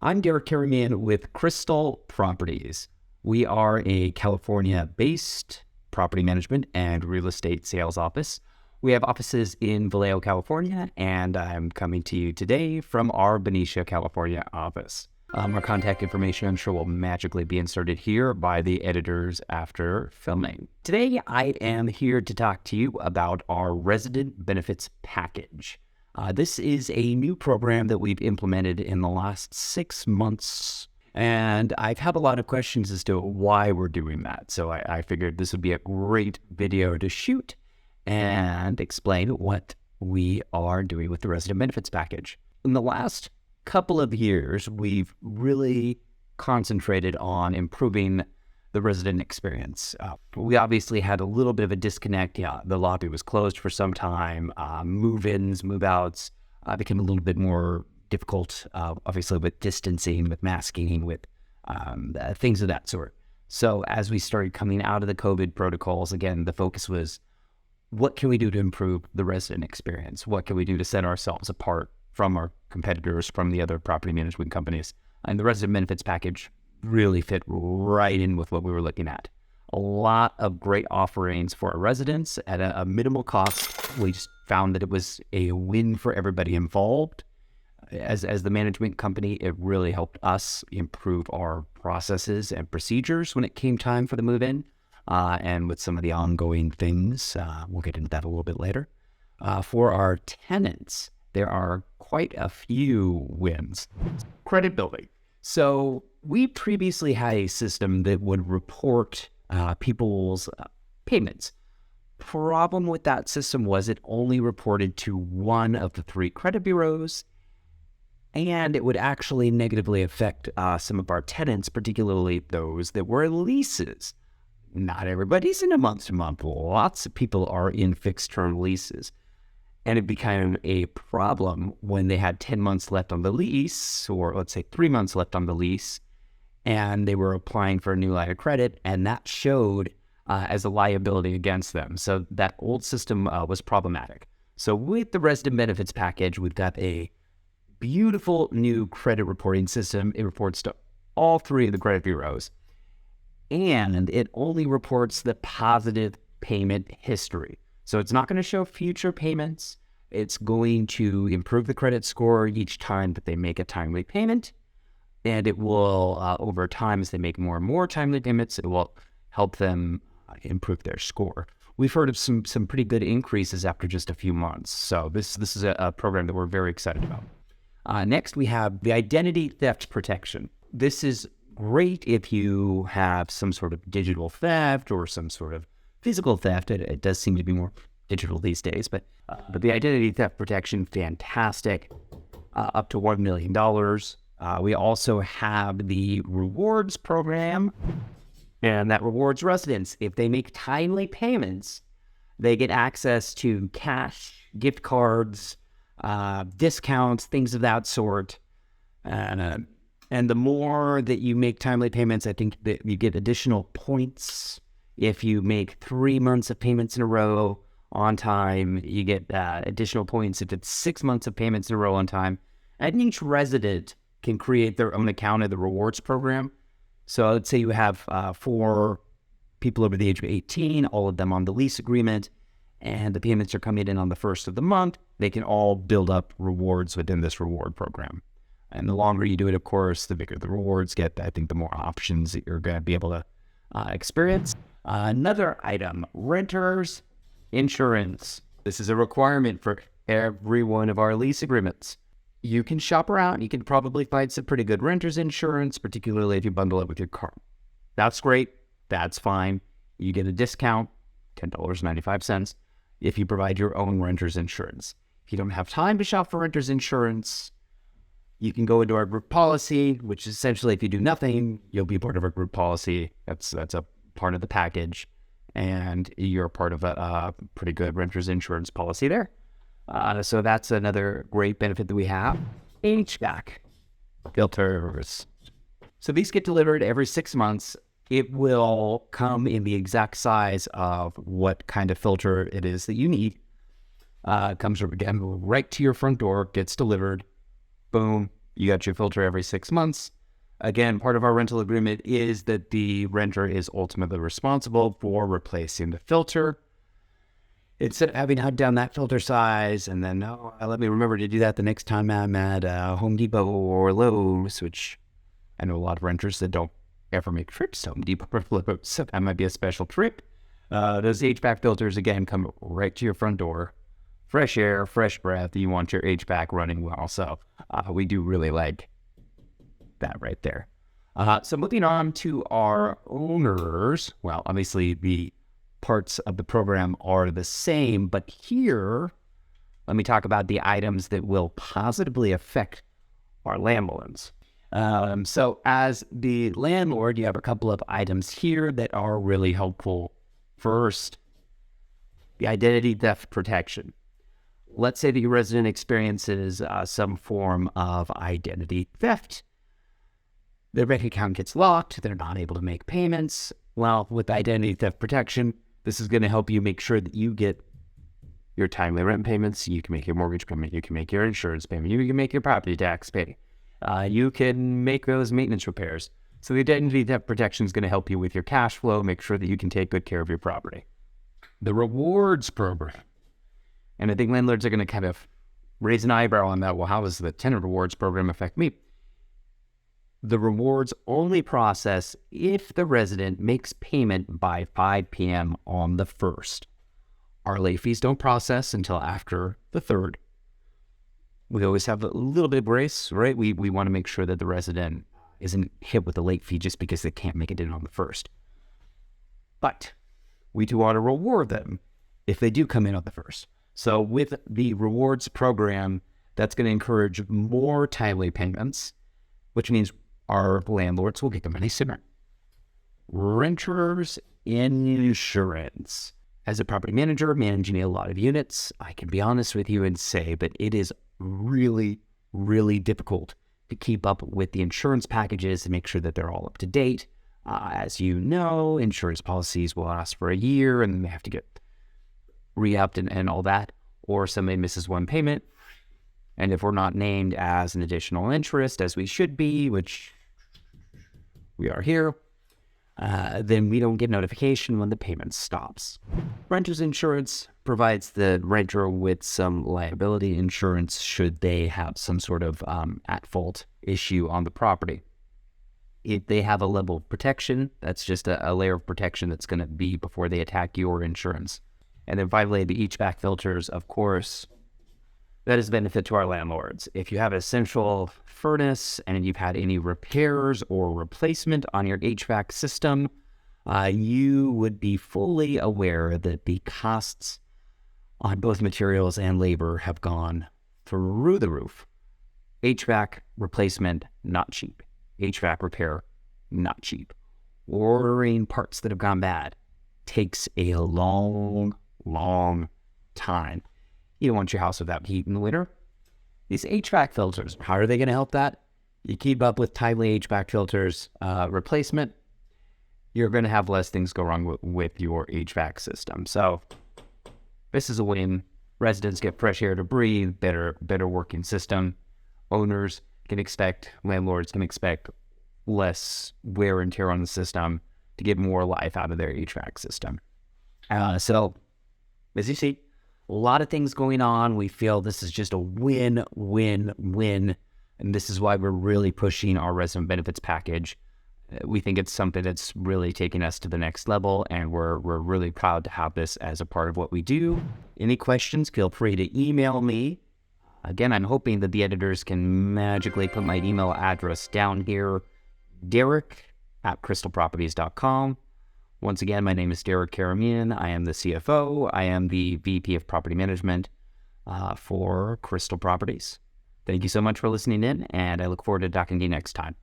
I'm Derek Carriman with Krystle Properties. We are a California-based property management and real estate sales office. We have offices in Vallejo, California, and I'm coming to you today from our Benicia, California office. Our contact information, I'm sure, will magically be inserted here by the editors after filming. Today, I am here to talk to you about our resident benefits package. This is a new program that we've implemented in the last 6 months, and I've had a lot of questions as to why we're doing that. So I figured this would be a great video to shoot and explain what we are doing with the resident benefits package. In the last couple of years, we've really concentrated on improving the resident experience. We obviously had a little bit of a disconnect. The lobby was closed for some time. Move-ins, move-outs became a little bit more difficult, obviously with distancing, with masking, with things of that sort. So as we started coming out of the COVID protocols, again, the focus was, what can we do to improve the resident experience? What can we do to set ourselves apart from our competitors, from the other property management companies? And the resident benefits package really fit right in with what we were looking at. A lot of great offerings for our residents at a minimal cost. We just found that it was a win for everybody involved. As the management company, it really helped us improve our processes and procedures when it came time for the move-in. And with some of the ongoing things, we'll get into that a little bit later. For our tenants, there are quite a few wins. Credit building. So we previously had a system that would report people's payments. Problem with that system was it only reported to one of the 3 credit bureaus, and it would actually negatively affect some of our tenants, particularly those that were leases. Not everybody's in a month-to-month. Lots of people are in fixed-term leases. And it became a problem when they had 10 months left on the lease, or let's say 3 months left on the lease, and they were applying for a new line of credit, and that showed as a liability against them. So that old system was problematic. So with the resident benefits package, we've got a beautiful new credit reporting system. It reports to all 3 of the credit bureaus, and it only reports the positive payment history. So it's not going to show future payments. It's going to improve the credit score each time that they make a timely payment. And it will, over time, as they make more and more timely payments, it will help them improve their score. We've heard of some pretty good increases after just a few months. So this is a program that we're very excited about. Next, we have the identity theft protection. This is great if you have some sort of digital theft or some sort of physical theft. It does seem to be more digital these days, but the identity theft protection, fantastic, up to $1 million. We also have the rewards program, and that rewards residents. If they make timely payments, they get access to cash, gift cards, discounts, things of that sort. And the more that you make timely payments, I think that you get additional points. If you make 3 months of payments in a row on time, you get additional points if it's 6 months of payments in a row on time. And each resident can create their own account of the rewards program. So let's say you have 4 people over the age of 18, all of them on the lease agreement, and the payments are coming in on the 1st of the month. They can all build up rewards within this reward program. And the longer you do it, of course, the bigger the rewards get. I think the more options that you're going to be able to experience. Another item, renters insurance. This is a requirement for every one of our lease agreements. You can shop around. You can probably find some pretty good renters insurance, particularly if you bundle it with your car. That's great. That's fine. You get a discount, $10.95, if you provide your own renters insurance. If you don't have time to shop for renters insurance, you can go into our group policy, which is essentially if you do nothing, you'll be part of our group policy. That's a part of the package, and you're part of a pretty good renter's insurance policy there. So that's another great benefit that we have. HVAC filters. So these get delivered every 6 months. It will come in the exact size of what kind of filter it is that you need. It comes again right to your front door, gets delivered. Boom. You got your filter every 6 months. Again, part of our rental agreement is that the renter is ultimately responsible for replacing the filter. Instead of having to hunt down that filter size and then, let me remember to do that the next time I'm at Home Depot or Lowe's, which I know a lot of renters that don't ever make trips to Home Depot or Lowe's, so that might be a special trip. Those HVAC filters, again, come right to your front door. Fresh air, fresh breath. You want your HVAC running well. So we do really like that right there. So moving on to our owners. Well, obviously the parts of the program are the same, but here, let me talk about the items that will positively affect our landlords. So as the landlord, you have a couple of items here that are really helpful. First, the identity theft protection. Let's say that your resident experiences some form of identity theft. Their bank account gets locked. They're not able to make payments. Well, with identity theft protection, this is going to help you make sure that you get your timely rent payments. You can make your mortgage payment. You can make your insurance payment. You can make your property tax payment. You can make those maintenance repairs. So the identity theft protection is going to help you with your cash flow, make sure that you can take good care of your property. The rewards program. And I think landlords are going to kind of raise an eyebrow on that. Well, how does the tenant rewards program affect me? The rewards only process if the resident makes payment by 5 p.m. on the 1st. Our late fees don't process until after the 3rd. We always have a little bit of grace, right? We want to make sure that the resident isn't hit with a late fee just because they can't make it in on the 1st. But we do want to reward them if they do come in on the 1st. So with the rewards program, that's going to encourage more timely payments, which means our landlords will get the money sooner. Renters insurance. As a property manager managing a lot of units, I can be honest with you and say that it is really, really difficult to keep up with the insurance packages and make sure that they're all up to date. As you know, insurance policies will last for a year and they have to get re-upped and all that. Or somebody misses one payment. And if we're not named as an additional interest, as we should be, which we are here, then we don't get notification when the payment stops. Renter's insurance provides the renter with some liability insurance should they have some sort of at-fault issue on the property. If they have a level of protection, that's just a layer of protection that's going to be before they attack your insurance. And then finally, the HVAC filters, of course, that is a benefit to our landlords. If you have a central furnace and you've had any repairs or replacement on your HVAC system, you would be fully aware that the costs on both materials and labor have gone through the roof. HVAC replacement, not cheap. HVAC repair, not cheap. Ordering parts that have gone bad takes a long time. You don't want your house without heat in the winter. These HVAC filters, how are they going to help that? You keep up with timely HVAC filters replacement, you're going to have less things go wrong with your HVAC system. So this is a win. Residents get fresh air to breathe, better working system. Owners can expect, landlords can expect less wear and tear on the system to get more life out of their HVAC system. So as you see, a lot of things going on. We feel this is just a win-win-win. And this is why we're really pushing our resident benefits package. We think it's something that's really taking us to the next level, and we're really proud to have this as a part of what we do. Any questions, feel free to email me. Again, I'm hoping that the editors can magically put my email address down here, Derek@KrystleProperties.com. Once again, my name is Derek Karamian. I am the CFO. I am the VP of Property Management for Krystle Properties. Thank you so much for listening in, and I look forward to talking to you next time.